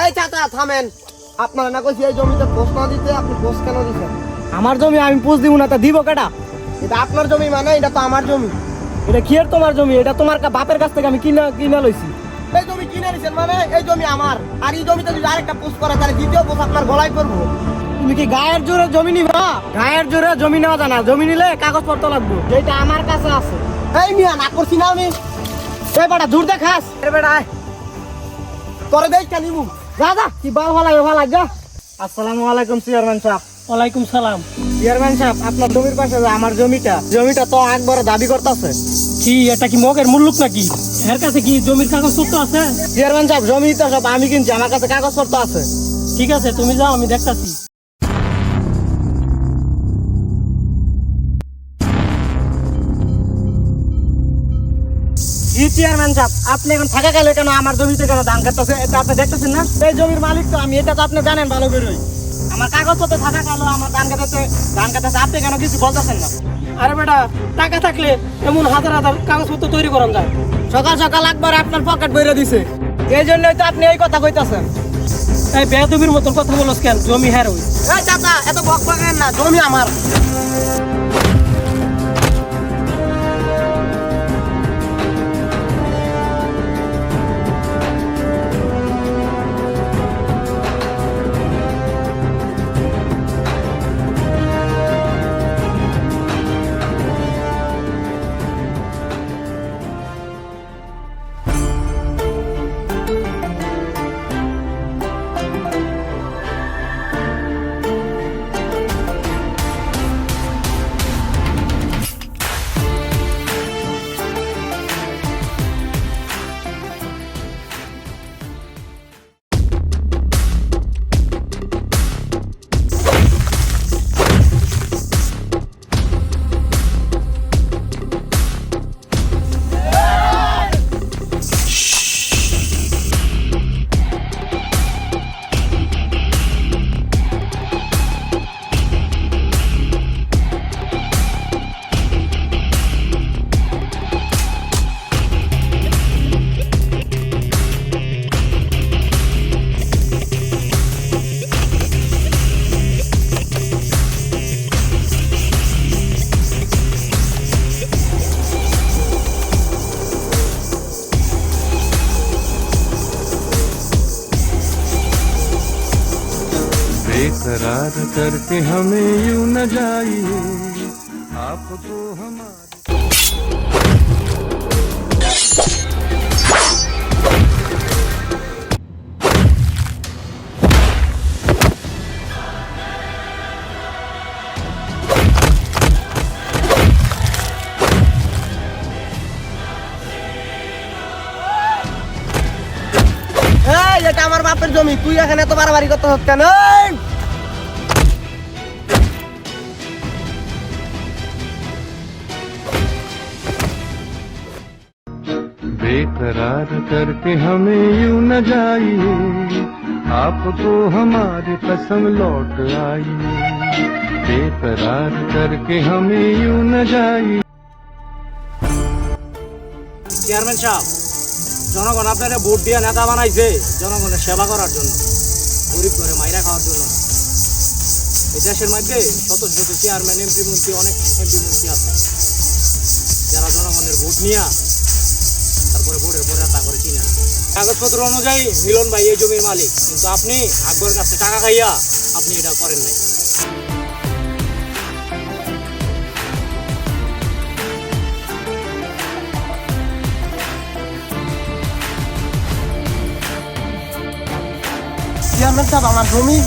এই চাচা থামেন, আপনারা না কইছি এই জমিতে পোষ না দিতে, আপনি পোষ কেন দিচ্ছেন? আমার জমি আমি পোষ দিব না, তা দিব কেটা? এটা আপনার জমি মানে, এটা তো আমার জমি। এটা কি আর তোমার জমি? এটা তোমার বাপের কাছ থেকে আমি কিনা লইছি। এই জমি কিনে নিছেন মানে এই জমি আমার, আর এই জমিতে যদি আরেকটা পোষ করে তাহলে দ্বিতীয় পোষ আপনার গলায় করবো। তুমি কি গায়ের জোরে জমি নিবা? গায়ের জোরে জমি নেওয়া জানা, জমি নিলে কাগজপত্র লাগবে, যেটা আমার কাছে আছে। এই মিয়া না করছি না আমি। এই বেটা দূর দেখাস, এ বেটা আয়, তোরে দেখ নিমু। যা যা, কি বাল ভালাই যা। আসসালামু আলাইকুম চেয়ারম্যান সাহেব। ওয়ালাইকুম সালাম। চেয়ারম্যান সাহেব, আপনার জমির পাশে যে আমার জমিটা তো একবারে দাবি করতেছে। কি এটা কি মগের মুল্লুক নাকি? এর কাছে কি জমির কাগজপত্র আছে? চেয়ারম্যান সাহেব, জমি তো সব আমি কিনছি, আমার কাছে কাগজপত্র আছে। ঠিক আছে, তুমি যাও, আমি দেখতাছি। জি চেয়ারম্যান সাহেব, আপনি এখন থাকা গেলে কেন আমার জমিতে কেন ধান কাটতেছে? এটা আপনি দেখতেছেন না? এই জমির মালিক তো আমি, এটা তো আপনি জানেন ভালো করেই। আমার কাগজপত্র থাকা গেল আমার ধান কাটাতে আপনি কেন কিছু বলতেছেন না? আরে বেটা, টাকা থাকলে এমন হাজার হাজার কাগজপত্র তৈরি করান যায়। সকাল সকাল একবার আপনার পকেট বেরিয়ে দিছে, এই জন্যই তো আপনি এই কথা কইতাছেন। এই বেয়াদবির মতন কথা বলছ কেন? জমি হ্যার ওই। এই চাচা এত বক বকেন না, জমি আমার। बेकरार करके हमें यूं न जाइए, आपको हमारे এই এটা আমার বাপের জমি, তুই এখানে এত বাড়াবাড়ি করতে হচ্ছে কেন? এই! बेकरार करके हमें यूं न जाइए, आपको हमारी कसम लौट आई। बेकरार करके हमें यूं न जाइए। চেয়ারম্যান সাহেব, জনগণ আপনারা ভোট দিয়ে নেতা বানাইছে জনগণের সেবা করার জন্য, গরিব করে মাইরা খাওয়ার জন্য না। এই দেশের মধ্যে শত শত চেয়ারম্যান, এমপি মন্ত্রী, অনেক এমপি মন্ত্রী আছে যারা জনগণের ভোট নিয়ে তারপরে ভোটের পরে তা করে চিনা। কাগজপত্র অনুযায়ী মিলন ভাই এই জমির মালিক, কিন্তু আপনি আকবরের কাছে টাকা খাইয়া আপনি এটা করেন নাই। চেয়ারম্যান সাহেব, আমার জমি